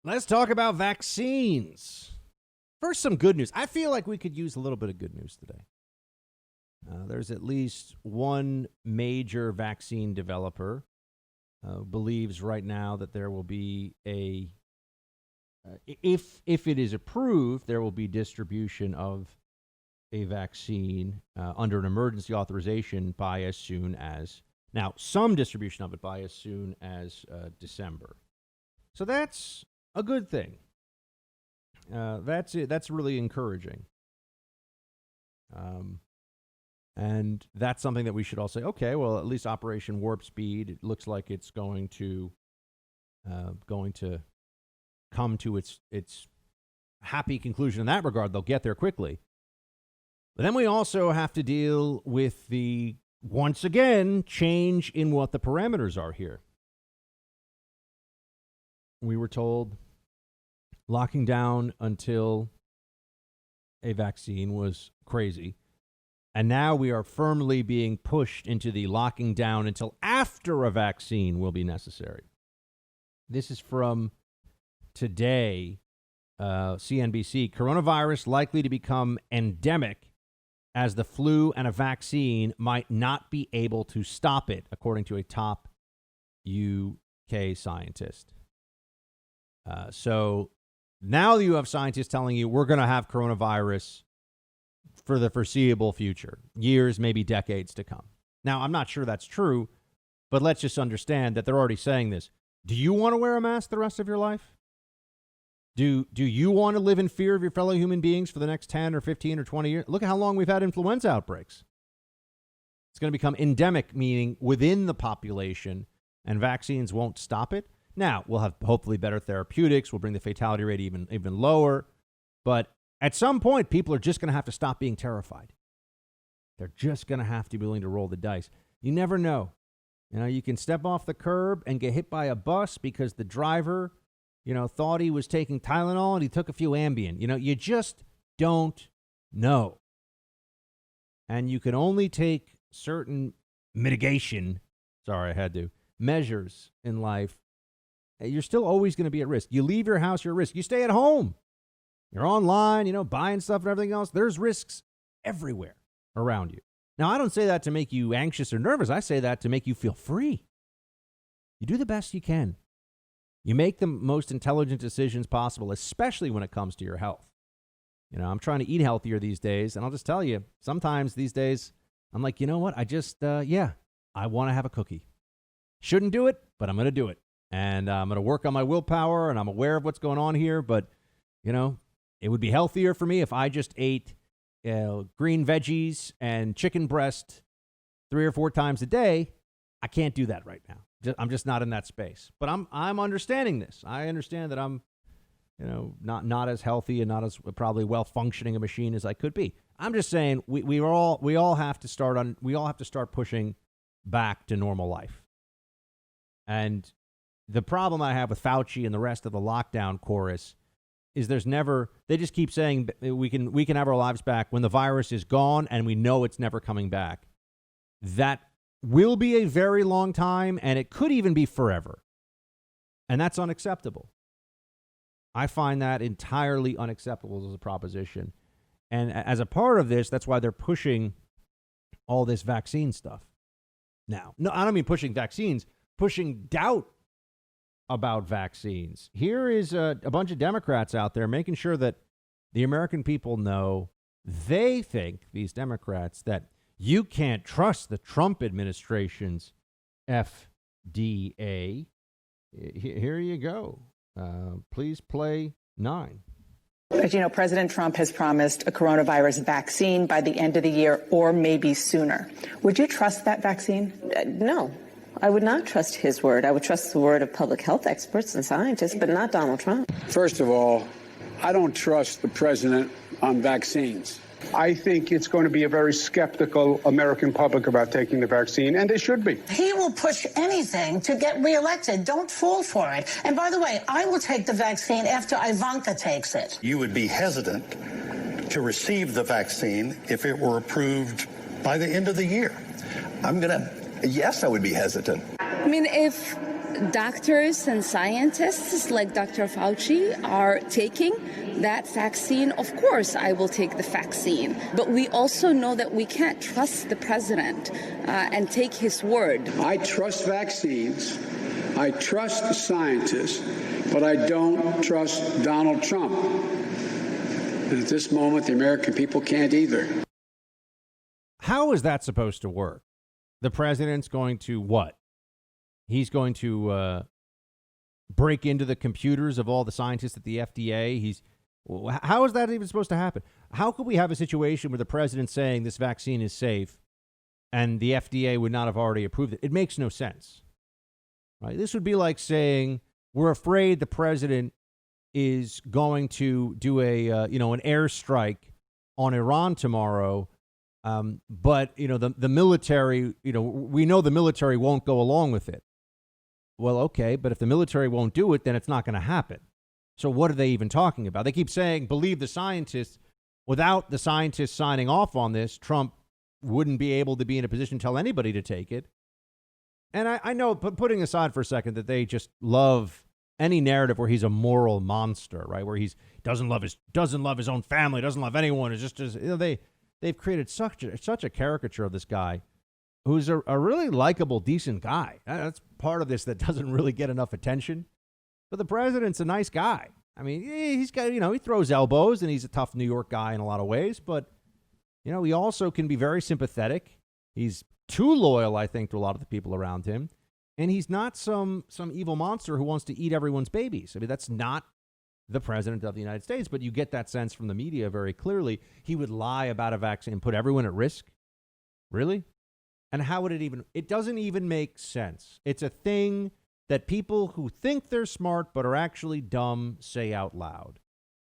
Let's talk about vaccines. First, some good news. I feel like we could use a little bit of good news today. There's at least one major vaccine developer believes right now that there will be if it is approved, there will be distribution of a vaccine under an emergency authorization by as soon as, now some distribution of it by as soon as December. So that's a good thing. That's it. That's really encouraging. And that's something that we should all say, okay, well, at least Operation Warp Speed, it looks like it's going to come to its happy conclusion in that regard. They'll get there quickly. But then we also have to deal with the, once again, change in what the parameters are here. We were told locking down until a vaccine was crazy. And now we are firmly being pushed into the locking down until after a vaccine will be necessary. This is from today, CNBC. Coronavirus likely to become endemic as the flu and a vaccine might not be able to stop it, according to a top UK scientist. So now you have scientists telling you we're going to have coronavirus for the foreseeable future, years, maybe decades to come. Now, I'm not sure that's true, but let's just understand that they're already saying this. Do you want to wear a mask the rest of your life? Do you want to live in fear of your fellow human beings for the next 10 or 15 or 20 years? Look at how long we've had influenza outbreaks. It's going to become endemic, meaning within the population, and vaccines won't stop it. Now, we'll have hopefully better therapeutics. We'll bring the fatality rate even lower. But at some point, people are just going to have to stop being terrified. They're just going to have to be willing to roll the dice. You never know. You know, you can step off the curb and get hit by a bus because the driver, thought he was taking Tylenol and he took a few Ambien. You just don't know. And you can only take certain mitigation, measures in life. You're still always going to be at risk. You leave your house, you're at risk. You stay at home. You're online, buying stuff and everything else. There's risks everywhere around you. Now, I don't say that to make you anxious or nervous. I say that to make you feel free. You do the best you can. You make the most intelligent decisions possible, especially when it comes to your health. I'm trying to eat healthier these days, and I'll just tell you, sometimes these days, I'm like, you know what? I just, I want to have a cookie. Shouldn't do it, but I'm going to do it. And I'm going to work on my willpower, and I'm aware of what's going on here, but, it would be healthier for me if I just ate green veggies and chicken breast 3 or 4 times a day. I can't do that right now. I'm just not in that space. But I'm understanding this. I understand that I'm, not as healthy and not as probably well functioning a machine as I could be. I'm just saying we all have to start pushing back to normal life. And the problem I have with Fauci and the rest of the lockdown chorus is they just keep saying we can have our lives back when the virus is gone and we know it's never coming back. That will be a very long time, and it could even be forever. And that's unacceptable. I find that entirely unacceptable as a proposition. And as a part of this, that's why they're pushing all this vaccine stuff. Now, no, I don't mean pushing vaccines, pushing doubt about vaccines. Here is a bunch of Democrats out there making sure that the American people know they think, these Democrats, that you can't trust the Trump administration's FDA. Here you go. Please play 9. As you know, President Trump has promised a coronavirus vaccine by the end of the year or maybe sooner. Would you trust that vaccine? No. I would not trust his word. I would trust the word of public health experts and scientists, but not Donald Trump. First of all, I don't trust the president on vaccines. I think it's going to be a very skeptical American public about taking the vaccine, and they should be. He will push anything to get reelected. Don't fall for it. And by the way, I will take the vaccine after Ivanka takes it. You would be hesitant to receive the vaccine if it were approved by the end of the year. Yes, I would be hesitant. I mean, if doctors and scientists like Dr. Fauci are taking that vaccine, of course I will take the vaccine. But we also know that we can't trust the president and take his word. I trust vaccines. I trust scientists, but I don't trust Donald Trump. And at this moment, the American people can't either. How is that supposed to work? The president's going to what? He's going to break into the computers of all the scientists at the FDA. How is that even supposed to happen? How could we have a situation where the president's saying this vaccine is safe and the FDA would not have already approved it? It makes no sense. Right? This would be like saying we're afraid the president is going to do an airstrike on Iran tomorrow. But, the military, we know the military won't go along with it. Well, okay, but if the military won't do it, then it's not going to happen. So what are they even talking about? They keep saying, believe the scientists. Without the scientists signing off on this, Trump wouldn't be able to be in a position to tell anybody to take it. And I know, putting aside for a second, that they just love any narrative where he's a moral monster, right? Where he's doesn't love his own family, doesn't love anyone. It's just they've created such a caricature of this guy, who's a really likable, decent guy. That's part of this that doesn't really get enough attention. But the president's a nice guy. I mean, he's got, he throws elbows and he's a tough New York guy in a lot of ways. But, he also can be very sympathetic. He's too loyal, I think, to a lot of the people around him. And he's not some evil monster who wants to eat everyone's babies. I mean, that's not the president of the United States. But you get that sense from the media very clearly. He would lie about a vaccine and put everyone at risk. Really? And how would it doesn't even make sense. It's a thing that people who think they're smart but are actually dumb say out loud.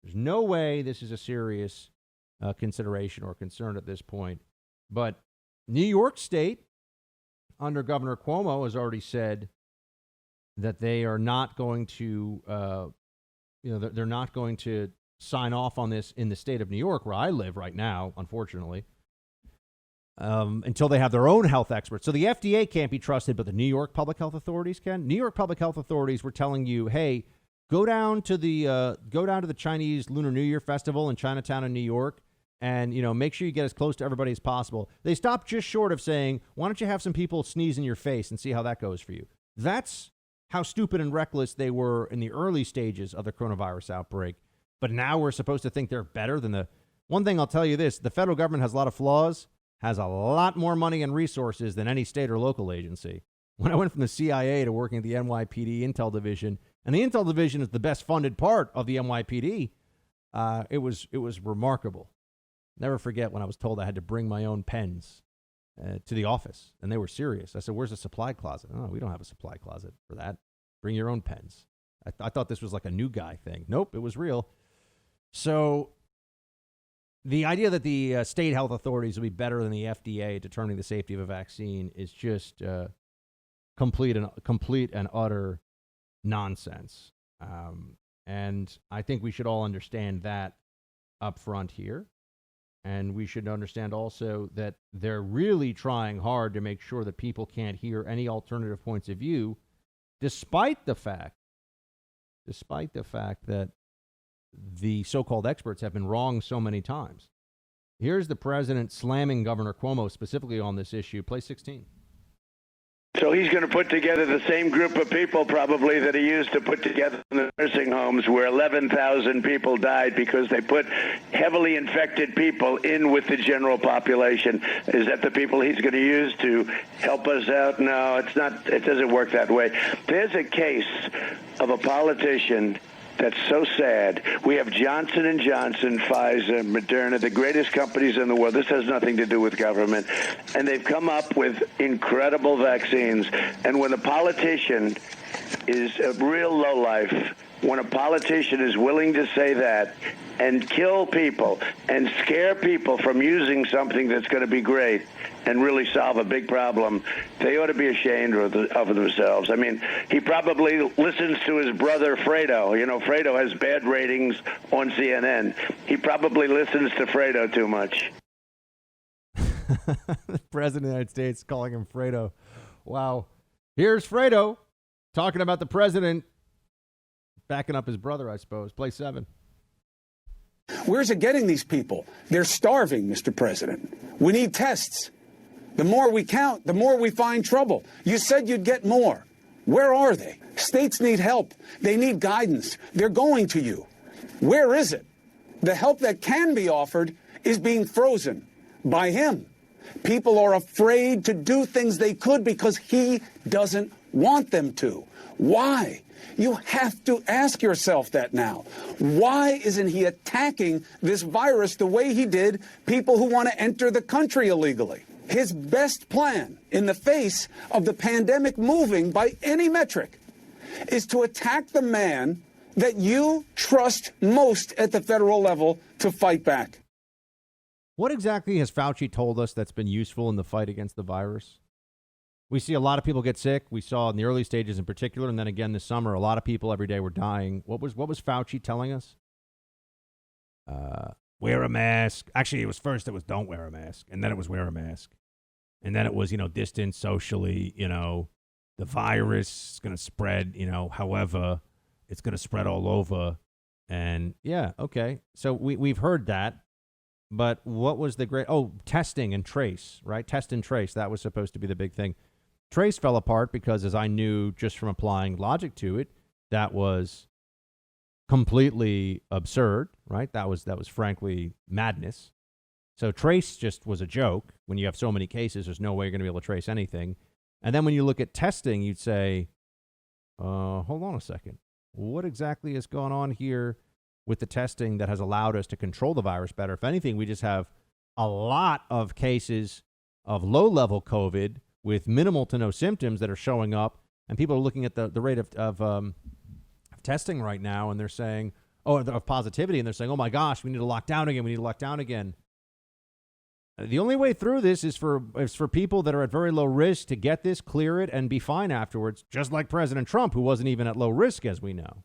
There's no way this is a serious consideration or concern at this point. But New York State, under Governor Cuomo, has already said that they are not going to, they're not going to sign off on this in the state of New York, where I live right now, unfortunately, until they have their own health experts. So the FDA can't be trusted, but the New York public health authorities can. New York public health authorities were telling you, hey, go down to the Chinese Lunar New Year festival in Chinatown in New York, and make sure you get as close to everybody as possible. They stopped just short of saying, why don't you have some people sneeze in your face and see how that goes for you? That's how stupid and reckless they were in the early stages of the coronavirus outbreak. But now we're supposed to think they're better than one thing I'll tell you this, the federal government has a lot of flaws, has a lot more money and resources than any state or local agency. When I went from the CIA to working at the NYPD Intel Division, and the Intel Division is the best funded part of the NYPD, it was remarkable. Never forget when I was told I had to bring my own pens to the office, and they were serious. I said, where's the supply closet? Oh, we don't have a supply closet for that. Bring your own pens. I thought this was like a new guy thing. Nope, it was real. So the idea that the state health authorities will be better than the FDA at determining the safety of a vaccine is just complete and utter nonsense. And I think we should all understand that up front here. And we should understand also that they're really trying hard to make sure that people can't hear any alternative points of view, despite the fact that the so-called experts have been wrong so many times. Here's the president slamming Governor Cuomo specifically on this issue. Play 16. So he's going to put together the same group of people probably that he used to put together in the nursing homes where 11,000 people died because they put heavily infected people in with the general population. Is that the people he's going to use to help us out? No, it's not. It doesn't work that way. There's a case of a politician that's so sad. We have Johnson & Johnson, Pfizer, Moderna, the greatest companies in the world. This has nothing to do with government. And they've come up with incredible vaccines. And when a politician is a real lowlife, when a politician is willing to say that and kill people and scare people from using something that's going to be great and really solve a big problem, they ought to be ashamed of themselves. I mean, he probably listens to his brother Fredo. You know, Fredo has bad ratings on CNN. He probably listens to Fredo too much. The president of the United States calling him Fredo. Wow. Here's Fredo. Talking about the president backing up his brother, I suppose. Play 7. Where's it getting these people? They're starving, Mr. President. We need tests. The more we count, the more we find trouble. You said you'd get more. Where are they? States need help. They need guidance. They're going to you. Where is it? The help that can be offered is being frozen by him. People are afraid to do things they could because he doesn't want them to. Why? You have to ask yourself that now. Why isn't he attacking this virus the way he did people who want to enter the country illegally? His best plan in the face of the pandemic moving by any metric is to attack the man that you trust most at the federal level to fight back. What exactly has Fauci told us that's been useful in the fight against the virus? We see a lot of people get sick. We saw in the early stages in particular, and then again this summer, a lot of people every day were dying. What was Fauci telling us? Wear a mask. Actually, it was don't wear a mask, and then it was wear a mask. And then it was, distance socially, the virus is going to spread, however, it's going to spread all over. And yeah, okay. So we've heard that. But what was the testing and trace, right? Test and trace. That was supposed to be the big thing. Trace fell apart because, as I knew just from applying logic to it, that was completely absurd, right? That was frankly madness. So trace just was a joke. When you have so many cases, there's no way you're going to be able to trace anything. And then when you look at testing, you'd say, hold on a second. What exactly is going on here with the testing that has allowed us to control the virus better? If anything, we just have a lot of cases of low-level COVID with minimal to no symptoms that are showing up. And people are looking at the rate of testing right now, and they're saying, of positivity, and they're saying, oh, my gosh, we need to lock down again. We need to lock down again. The only way through this is for people that are at very low risk to get this, clear it, and be fine afterwards, just like President Trump, who wasn't even at low risk, as we know.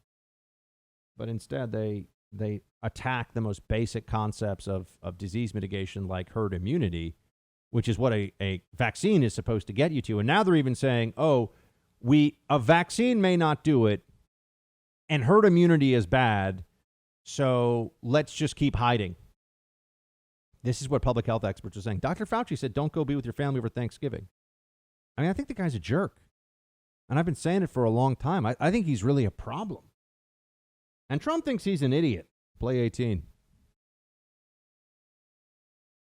But instead, they attack the most basic concepts of disease mitigation, like herd immunity, which is what a vaccine is supposed to get you to. And now they're even saying, a vaccine may not do it, and herd immunity is bad, so let's just keep hiding. This is what public health experts are saying. Dr. Fauci said, don't go be with your family over Thanksgiving. I mean, I think the guy's a jerk. And I've been saying it for a long time. I think he's really a problem. And Trump thinks he's an idiot. Play 18.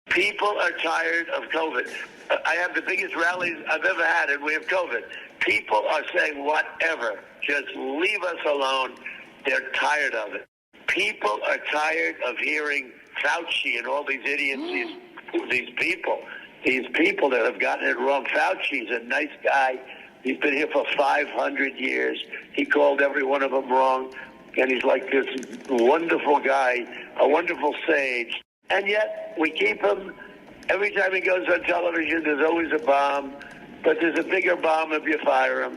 People are tired of COVID. I have the biggest rallies I've ever had, and we have COVID. People are saying, whatever, just leave us alone. They're tired of it. People are tired of hearing Fauci and all these idiots, these people that have gotten it wrong. Fauci's a nice guy. He's been here for 500 years. He called every one of them wrong, and he's like this wonderful guy, a wonderful sage. And yet we keep him. Every time he goes on television, there's always a bomb, but there's a bigger bomb if you fire him.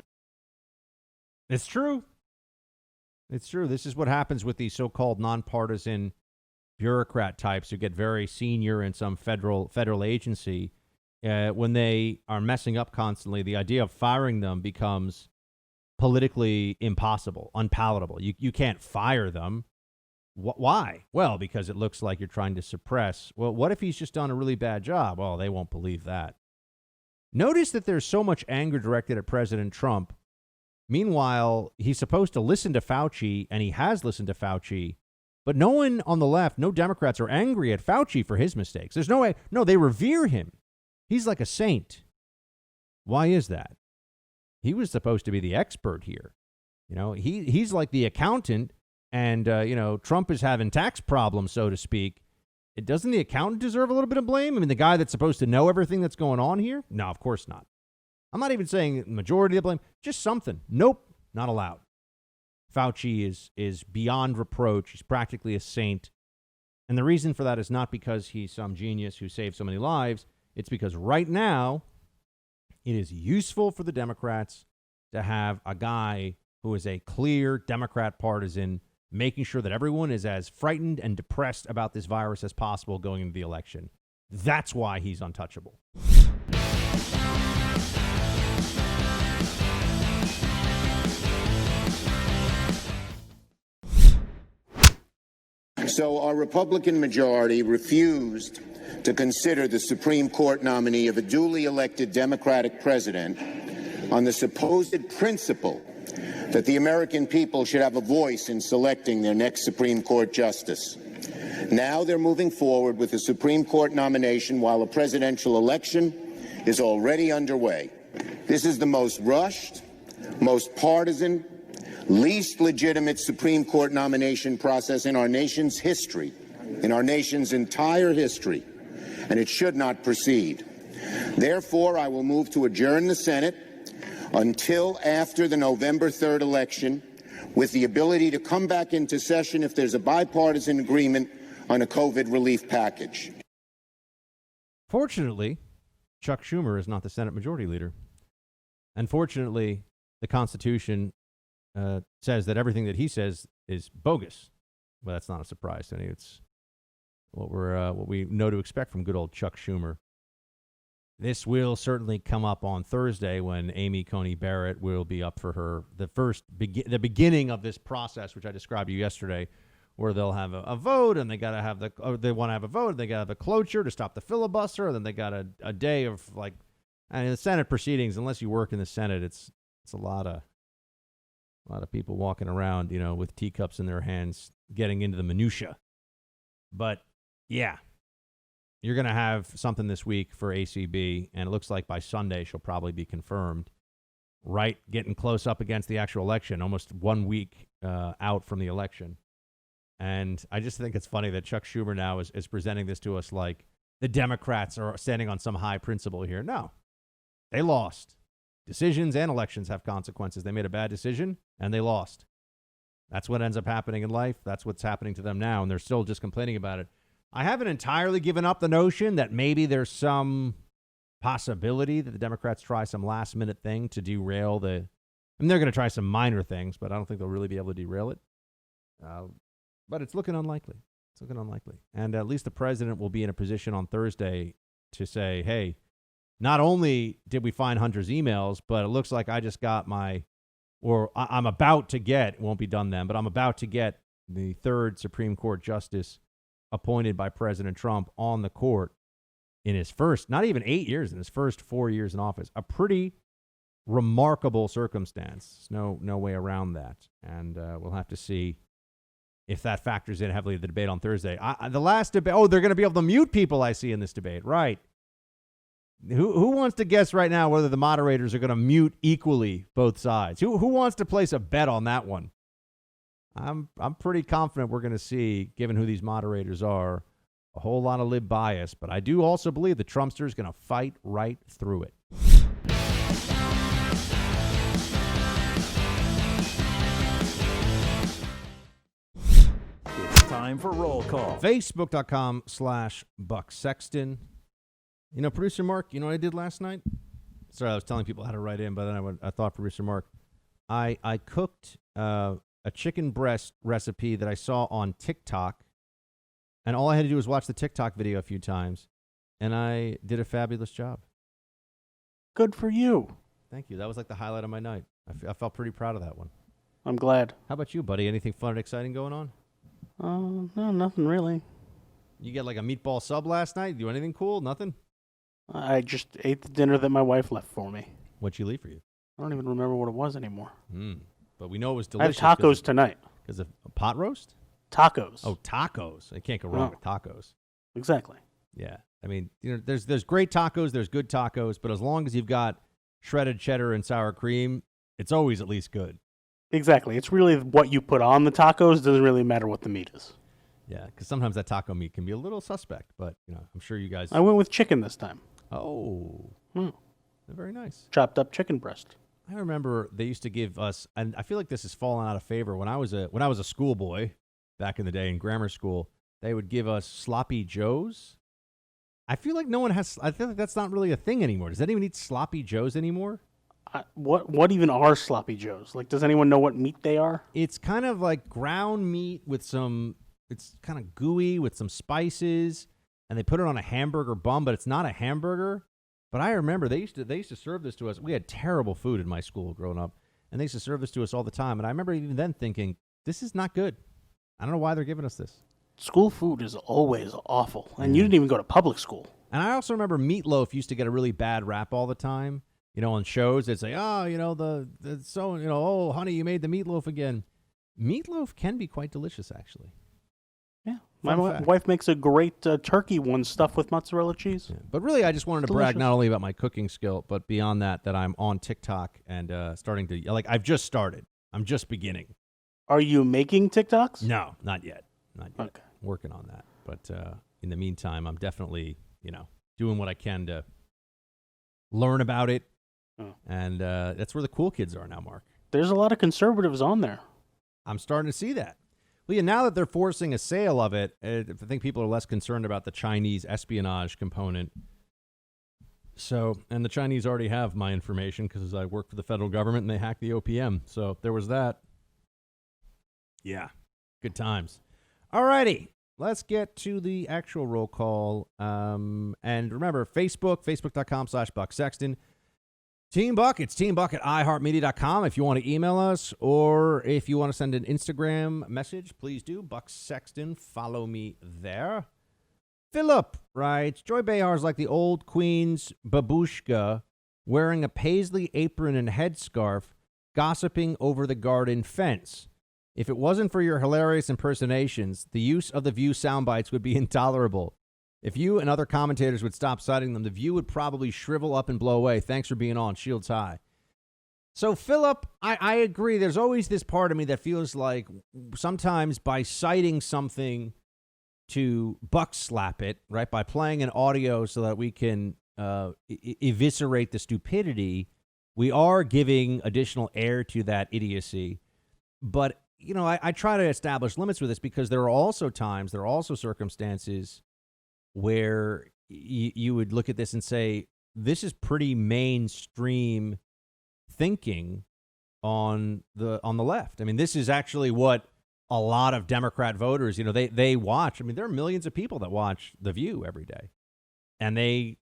It's true. It's true. This is what happens with these so-called nonpartisan bureaucrat types who get very senior in some federal agency. When they are messing up constantly, the idea of firing them becomes politically impossible, unpalatable. You can't fire them. Why? Well, because it looks like you're trying to suppress. Well, what if he's just done a really bad job? Well, they won't believe that. Notice that there's so much anger directed at President Trump. Meanwhile, he's supposed to listen to Fauci, and he has listened to Fauci. But no one on the left, no Democrats are angry at Fauci for his mistakes. There's no way. No, they revere him. He's like a saint. Why is that? He was supposed to be the expert here. He's like the accountant, and, Trump is having tax problems, so to speak. Doesn't the accountant deserve a little bit of blame? I mean, the guy that's supposed to know everything that's going on here? No, of course not. I'm not even saying majority of the blame, just something. Nope, not allowed. Fauci is beyond reproach. He's practically a saint. And the reason for that is not because he's some genius who saved so many lives. It's because right now it is useful for the Democrats to have a guy who is a clear Democrat partisan, making sure that everyone is as frightened and depressed about this virus as possible going into the election. That's why he's untouchable. So our Republican majority refused to consider the Supreme Court nominee of a duly elected Democratic president on the supposed principle that the American people should have a voice in selecting their next Supreme Court justice. Now they're moving forward with a Supreme Court nomination while a presidential election is already underway. This is the most rushed, most partisan, least legitimate Supreme Court nomination process in our nation's history, in our nation's entire history, and it should not proceed. Therefore, I will move to adjourn the Senate until after the November 3rd election, with the ability to come back into session if there's a bipartisan agreement on a COVID relief package. Fortunately, Chuck Schumer is not the Senate Majority Leader. Unfortunately, the Constitution says that everything that he says is bogus. Well, that's not a surprise to any. It's what we know to expect from good old Chuck Schumer. This will certainly come up on Thursday when Amy Coney Barrett will be up for the beginning of this process, which I described to you yesterday, where they'll have a vote, and they want to have a vote, and they got to have a cloture to stop the filibuster, and then they got a day of the Senate proceedings. Unless you work in the Senate, it's a lot of people walking around, with teacups in their hands, getting into the minutia. But yeah, you're going to have something this week for ACB, and it looks like by Sunday she'll probably be confirmed. Right, getting close up against the actual election, almost 1 week out from the election. And I just think it's funny that Chuck Schumer now is presenting this to us like the Democrats are standing on some high principle here. No, they lost. Decisions and elections have consequences. They made a bad decision, and they lost. That's what ends up happening in life. That's what's happening to them now, and they're still just complaining about it. I haven't entirely given up the notion that maybe there's some possibility that the Democrats try some last-minute thing to derail they're going to try some minor things, but I don't think they'll really be able to derail it. But it's looking unlikely. It's looking unlikely. And at least the president will be in a position on Thursday to say, hey, not only did we find Hunter's emails, but it looks like I just got I'm about to get, it won't be done then, but I'm about to get the third Supreme Court justice appointed by President Trump on the court in his first, not even 8 years, in his first 4 years in office. A pretty remarkable circumstance. No way around that. And we'll have to see if that factors in heavily the debate on Thursday. The last debate, they're going to be able to mute people I see in this debate. Right. Who wants to guess right now whether the moderators are going to mute equally both sides? Who wants to place a bet on that one? I'm pretty confident we're going to see, given who these moderators are, a whole lot of lib bias. But I do also believe the Trumpster is going to fight right through it. It's time for roll call. Facebook.com/Buck Sexton. Producer Mark, you know what I did last night? Sorry, I was telling people how to write in, but then I thought, Producer Mark, I cooked a chicken breast recipe that I saw on TikTok, and all I had to do was watch the TikTok video a few times, and I did a fabulous job. Good for you. Thank you. That was like the highlight of my night. I felt pretty proud of that one. I'm glad. How about you, buddy? Anything fun and exciting going on? No, nothing really. You get like a meatball sub last night? Do anything cool? Nothing? I just ate the dinner that my wife left for me. What'd she leave for you? I don't even remember what it was anymore. But we know it was delicious. I have tacos tonight. Because of a pot roast? Tacos. Oh, tacos. I can't go wrong with tacos. Exactly. Yeah. I mean, there's great tacos, there's good tacos, but as long as you've got shredded cheddar and sour cream, it's always at least good. Exactly. It's really what you put on the tacos. Doesn't really matter what the meat is. Yeah, because sometimes that taco meat can be a little suspect, but I'm sure you guys. I went with chicken this time. Oh, very nice. Chopped up chicken breast. I remember they used to give us, and I feel like this has fallen out of favor. When I was a schoolboy back in the day in grammar school, they would give us sloppy joes. I feel like I feel like that's not really a thing anymore. Does anyone eat sloppy joes anymore? What even are sloppy joes? Like, does anyone know what meat they are? It's kind of like ground meat with it's kind of gooey with some spices, and they put it on a hamburger bun, but it's not a hamburger. But I remember they used to serve this to us. We had terrible food in my school growing up, and they used to serve this to us all the time. And I remember even then thinking, this is not good. I don't know why they're giving us this. School food is always awful, and you didn't even go to public school. And I also remember Meatloaf used to get a really bad rap all the time. On shows, they'd say, oh, oh, honey, you made the meatloaf again. Meatloaf can be quite delicious, actually. Yeah. My wife makes a great turkey one stuffed with mozzarella cheese. Yeah. But really, I just wanted to brag not only about my cooking skill, but beyond that I'm on TikTok and starting to, I've just started. I'm just beginning. Are you making TikToks? No, not yet. Not yet. Okay. Working on that. But in the meantime, I'm definitely, doing what I can to learn about it. Oh. And that's where the cool kids are now, Mark. There's a lot of conservatives on there. I'm starting to see that. Well, yeah, now that they're forcing a sale of it, I think people are less concerned about the Chinese espionage component. So, and the Chinese already have my information because I work for the federal government and they hacked the OPM. So there was that. Yeah, good times. All righty, let's get to the actual roll call. And remember, facebook.com/Buck Sexton. Team Buck, it's teambuck@iheartmedia.com if you want to email us, or if you want to send an Instagram message, please do. Buck Sexton, follow me there. Philip writes, Joy Behar's like the old Queen's babushka, wearing a paisley apron and headscarf, gossiping over the garden fence. If it wasn't for your hilarious impersonations, the use of the View soundbites would be intolerable. If you and other commentators would stop citing them, the View would probably shrivel up and blow away. Thanks for being on. Shields high. So, Philip, I agree. There's always this part of me that feels like sometimes by citing something to buck slap it, right, by playing an audio so that we can eviscerate the stupidity, we are giving additional air to that idiocy. But, I try to establish limits with this because there are also times, there are also circumstances where you would look at this and say, this is pretty mainstream thinking on the left. I mean, this is actually what a lot of Democrat voters, they watch. I mean, there are millions of people that watch The View every day. And a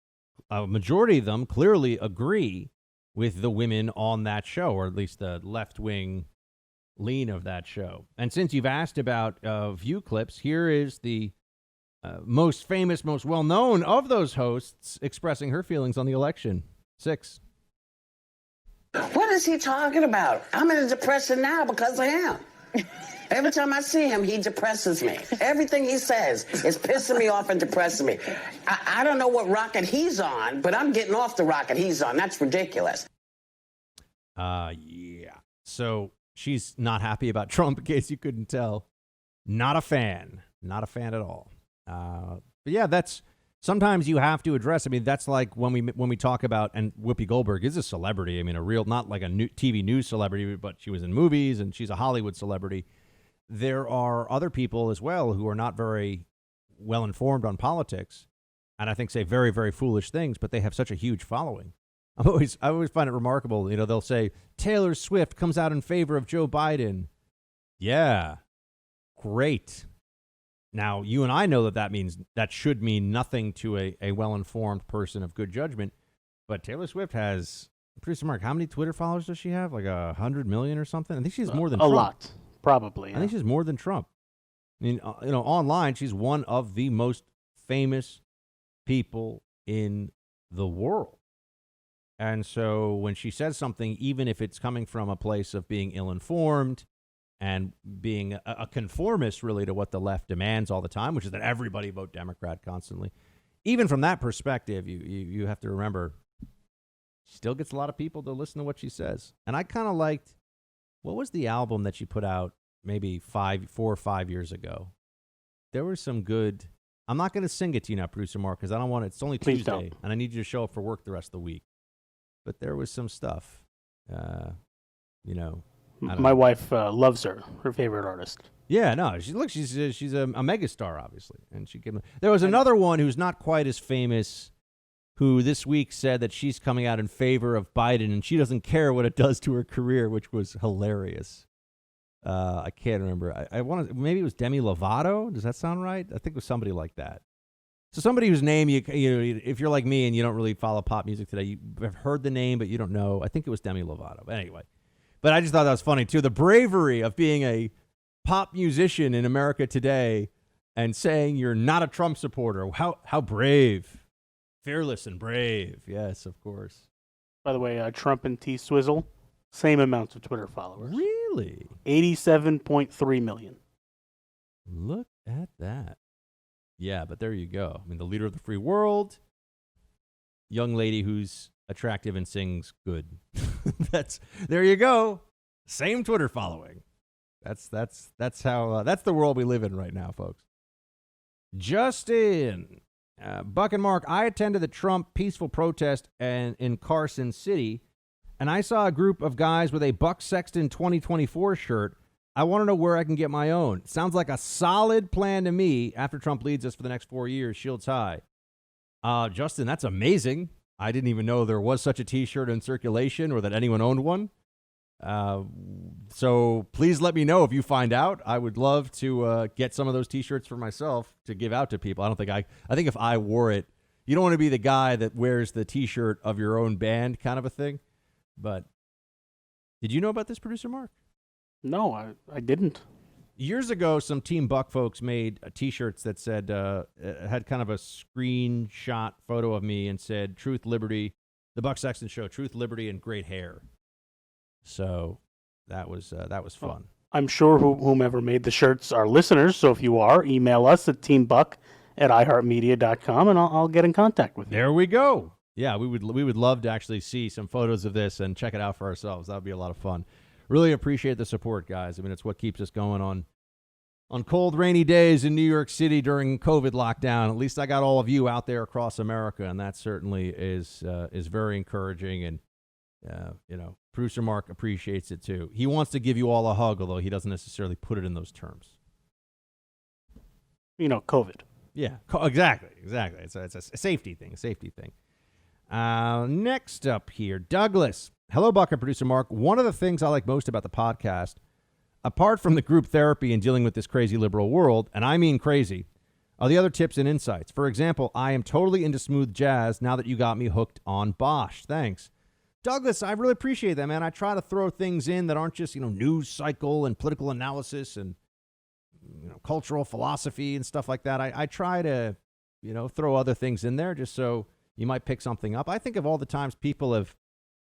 majority of them clearly agree with the women on that show, or at least the left-wing lean of that show. And since you've asked about View clips, here is the most famous, most well-known of those hosts expressing her feelings on the election. 6. What is he talking about? I'm in a depression now because of him. Every time I see him, he depresses me. Everything he says is pissing me off and depressing me. I don't know what rocket he's on, but I'm getting off the rocket he's on. That's ridiculous. Yeah. So she's not happy about Trump, in case you couldn't tell. Not a fan. Not a fan at all. But yeah, that's sometimes you have to address. I mean, that's like when we talk about, and Whoopi Goldberg is a celebrity. I mean, a real, not like a new TV news celebrity, but she was in movies and she's a Hollywood celebrity. There are other people as well who are not very well informed on politics, and I think say very, very foolish things, but they have such a huge following. I always find it remarkable. They'll say Taylor Swift comes out in favor of Joe Biden. Yeah, great. Now, you and I know that should mean nothing to a well-informed person of good judgment, but Taylor Swift has, producer Mark, how many Twitter followers does she have? Like 100 million or something? I think she's more than Trump. A lot, probably. Yeah. I think she's more than Trump. I mean, online, she's one of the most famous people in the world. And so when she says something, even if it's coming from a place of being ill-informed, and being a conformist, really, to what the left demands all the time, which is that everybody vote Democrat constantly. Even from that perspective, you have to remember, she still gets a lot of people to listen to what she says. And I kind of liked, what was the album that she put out maybe 4 or 5 years ago? There was some good, I'm not going to sing it to you now, producer Mark, because I don't want it. It's only Please Tuesday, don't. and I need you to show up for work the rest of the week. But there was some stuff, My wife loves her favorite artist. Yeah, no, she's a megastar, obviously, and there was another one who's not quite as famous, who this week said that she's coming out in favor of Biden, and she doesn't care what it does to her career, which was hilarious. I can't remember. I want to, maybe it was Demi Lovato. Does that sound right? I think it was somebody like that. So somebody whose name if you're like me and you don't really follow pop music today, you have heard the name but you don't know. I think it was Demi Lovato. But anyway. But I just thought that was funny, too. The bravery of being a pop musician in America today and saying you're not a Trump supporter. How brave. Fearless and brave. Yes, of course. By the way, Trump and T-Swizzle, same amounts of Twitter followers. Really? 87.3 million. Look at that. Yeah, but there you go. I mean, the leader of the free world, young lady who's attractive and sings good. There you go. Same Twitter following. That's how that's the world we live in right now, folks. Justin, Buck and Mark, I attended the Trump peaceful protest in Carson City, and I saw a group of guys with a Buck Sexton 2024 shirt. I want to know where I can get my own. Sounds like a solid plan to me after Trump leads us for the next 4 years, shields high. Justin, that's amazing. I didn't even know there was such a T-shirt in circulation or that anyone owned one. So please let me know if you find out. I would love to get some of those T-shirts for myself to give out to people. I think if I wore it, you don't want to be the guy that wears the T-shirt of your own band kind of a thing. But did you know about this, Producer Mark? No, I didn't. Years ago, some Team Buck folks made T-shirts that said, had kind of a screenshot photo of me and said, Truth, Liberty, the Buck Sexton Show, Truth, Liberty, and great hair. So that was fun. I'm sure whomever made the shirts are listeners, so if you are, email us at teambuck@iheartmedia.com, and I'll get in contact with you. There we go. Yeah, we would love to actually see some photos of this and check it out for ourselves. That would be a lot of fun. Really appreciate the support, guys. I mean, it's what keeps us going on cold, rainy days in New York City during COVID lockdown. At least I got all of you out there across America, and that certainly is very encouraging. And Producer Mark appreciates it too. He wants to give you all a hug, although he doesn't necessarily put it in those terms. COVID. Yeah, exactly. It's a safety thing. Next up here, Douglas. Hello, Buck and Producer Mark. One of the things I like most about the podcast, apart from the group therapy and dealing with this crazy liberal world, and I mean crazy, are the other tips and insights. For example, I am totally into smooth jazz now that you got me hooked on Bosch. Thanks. Douglas, I really appreciate that, man. I try to throw things in that aren't just, news cycle and political analysis and, cultural philosophy and stuff like that. I try to, throw other things in there just so you might pick something up. I think of all the times people have,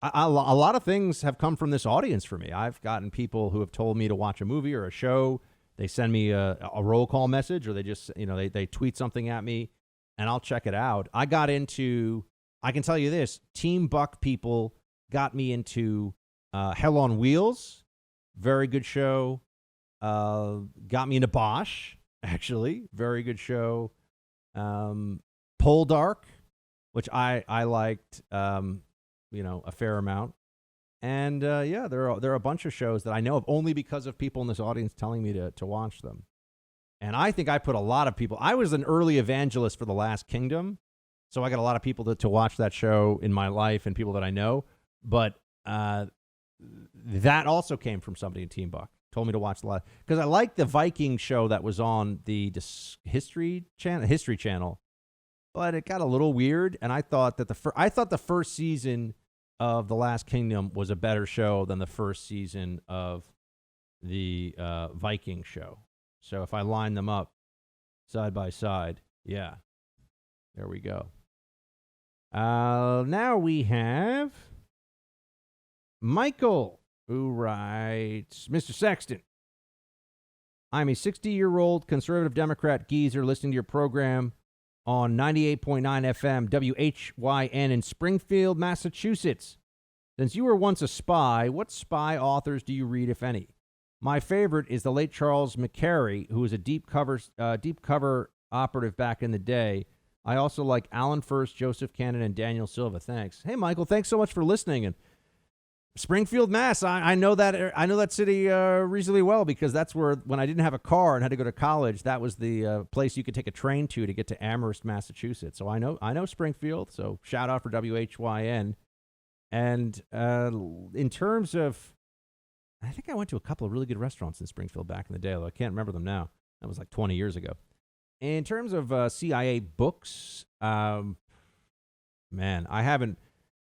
a lot of things have come from this audience for me. I've gotten people who have told me to watch a movie or a show. They send me a roll call message, or they just, they tweet something at me, and I'll check it out. I can tell you this, Team Buck people got me into Hell on Wheels, very good show. Got me into Bosch, actually, very good show. Poldark, which I liked, a fair amount. And there are a bunch of shows that I know of only because of people in this audience telling me to watch them. And I think I put a lot of people. I was an early evangelist for The Last Kingdom, so I got a lot of people to watch that show in my life and people that I know. But that also came from somebody in Team Buck. Told me to watch a lot because I liked the Viking show that was on the History Channel, but it got a little weird. And I thought that the first season of The Last Kingdom was a better show than the first season of the Viking show. So if I line them up side by side, yeah, there we go. Now we have Michael, who writes, Mr. Sexton, I'm a 60-year-old conservative Democrat geezer listening to your program on 98.9 FM WHYN in Springfield, Massachusetts. Since you were once a spy, what spy authors do you read, if any? My favorite is the late Charles McCary, who was a deep cover operative back in the day. I also like Alan First, Joseph Cannon, and Daniel Silva. Thanks. Hey, Michael, thanks so much for listening. And Springfield, Mass. I know that city reasonably well because that's where, when I didn't have a car and had to go to college, that was the place you could take a train to get to Amherst, Massachusetts. So I know Springfield. So shout out for WHYN. And in terms of, I think I went to a couple of really good restaurants in Springfield back in the day, although I can't remember them now. That was like 20 years ago. In terms of CIA books, man, I haven't.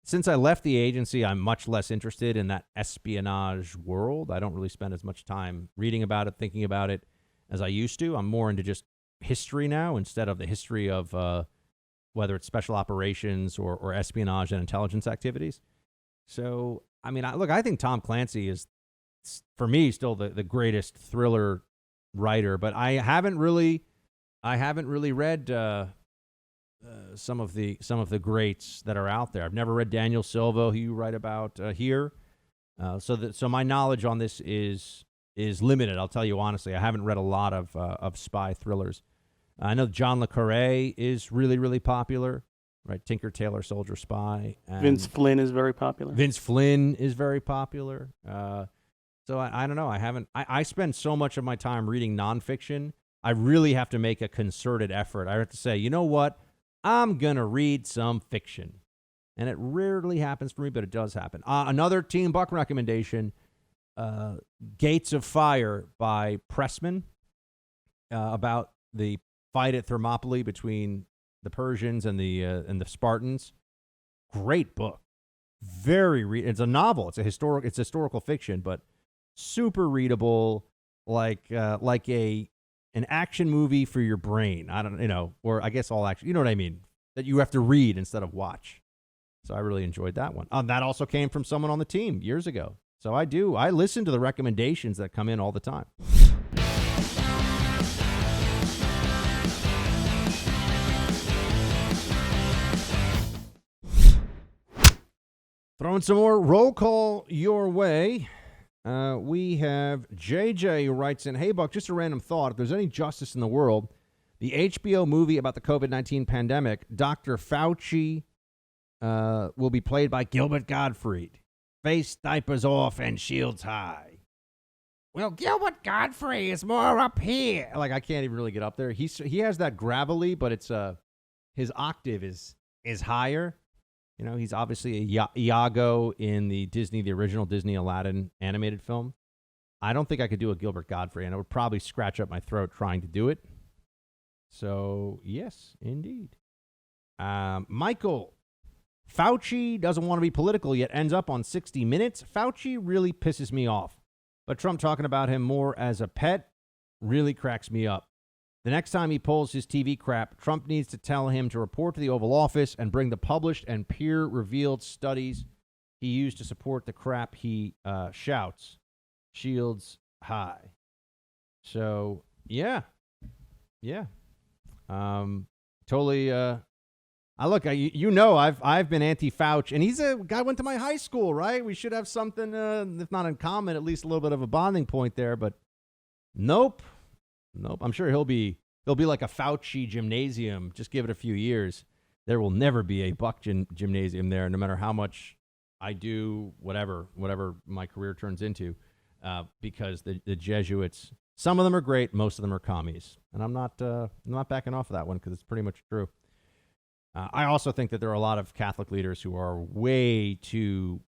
Since I left the agency, I'm much less interested in that espionage world. I don't really spend as much time reading about it, thinking about it as I used to. I'm more into just history now instead of the history of whether it's special operations or espionage and intelligence activities. So, I mean, I think Tom Clancy is, for me, still the greatest thriller writer, but I haven't really read some of the greats that are out there. I've never read Daniel Silva, who you write about here. So my knowledge on this is limited. I'll tell you honestly. I haven't read a lot of spy thrillers. I know John le Carré is really, really popular, right? Tinker, Tailor, Soldier, Spy. And Vince Flynn is very popular. Vince Flynn is very popular. So I don't know. I spend so much of my time reading nonfiction. I really have to make a concerted effort. I have to say, you know what? I'm going to read some fiction. And it rarely happens for me, but it does happen. Another Team Buck recommendation, Gates of Fire by Pressman, about the fight at Thermopylae between the Persians and the Spartans. Great book. It's a novel. It's historical fiction, but super readable, like an action movie for your brain. Or I guess all action. You know what I mean? That you have to read instead of watch. So I really enjoyed that one. That also came from someone on the team years ago. So I listen to the recommendations that come in all the time. Throwing some more roll call your way. We have JJ who writes in, hey, Buck, just a random thought. If there's any justice in the world, the HBO movie about the COVID-19 pandemic, Dr. Fauci will be played by Gilbert Gottfried. Face diapers off and shields high. Well, Gilbert Gottfried is more up here. Like, I can't even really get up there. He has that gravelly, but it's his octave is higher. You know, he's obviously a Iago in the original Disney Aladdin animated film. I don't think I could do a Gilbert Gottfried, and I would probably scratch up my throat trying to do it. So, yes, indeed. Michael, Fauci doesn't want to be political, yet ends up on 60 Minutes. Fauci really pisses me off. But Trump talking about him more as a pet really cracks me up. The next time he pulls his TV crap, Trump needs to tell him to report to the Oval Office and bring the published and peer-revealed studies he used to support the crap he shouts. Shields high. So, yeah. Totally. I've been anti-Fauci, and he's a guy went to my high school, right? We should have something, if not in common, at least a little bit of a bonding point there. But nope. I'm sure he'll be like a Fauci gymnasium. Just give it a few years. There will never be a Buck gymnasium there, no matter how much I do whatever my career turns into, because the Jesuits, some of them are great, most of them are commies, and I'm not backing off of that one because it's pretty much true. I also think that there are a lot of Catholic leaders who are way too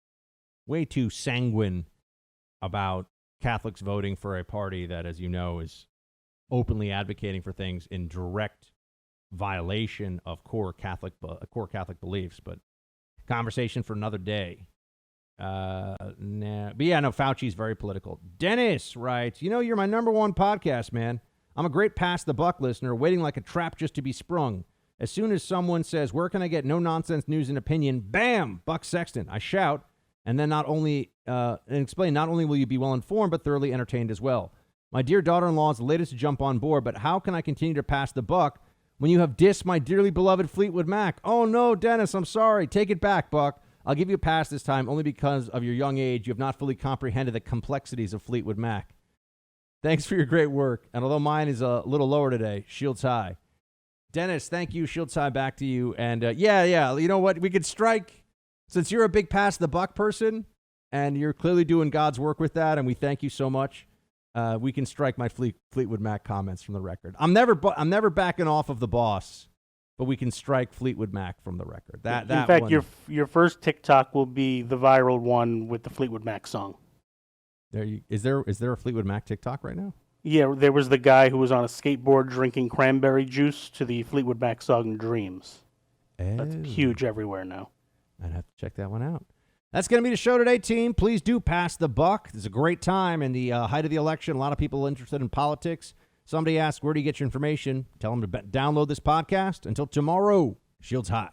sanguine about Catholics voting for a party that, as you know, is openly advocating for things in direct violation of core Catholic beliefs. But conversation for another day. But yeah, no, Fauci's very political. Dennis writes, you're my number one podcast, man. I'm a great Pass the Buck listener, waiting like a trap just to be sprung. As soon as someone says, where can I get no-nonsense news and opinion? Bam! Buck Sexton. I shout, and then explain, not only will you be well-informed, but thoroughly entertained as well. My dear daughter-in-law is the latest to jump on board, but how can I continue to pass the buck when you have dissed my dearly beloved Fleetwood Mac? Oh, no, Dennis, I'm sorry. Take it back, Buck. I'll give you a pass this time only because of your young age. You have not fully comprehended the complexities of Fleetwood Mac. Thanks for your great work. And although mine is a little lower today, shields high. Dennis, thank you. Shields high back to you. And yeah, you know what? We could strike, since you're a big Pass the Buck person, and you're clearly doing God's work with that, and we thank you so much. We can strike my Fleetwood Mac comments from the record. I'm never backing off of the boss, but we can strike Fleetwood Mac from the record. In fact, one, your first TikTok will be the viral one with the Fleetwood Mac song. Is there a Fleetwood Mac TikTok right now? Yeah, there was the guy who was on a skateboard drinking cranberry juice to the Fleetwood Mac song Dreams. Oh. That's huge everywhere now. I'd have to check that one out. That's going to be the show today, team. Please do pass the buck. It's a great time in the height of the election. A lot of people interested in politics. Somebody asks, where do you get your information? Tell them to download this podcast. Until tomorrow, shields high.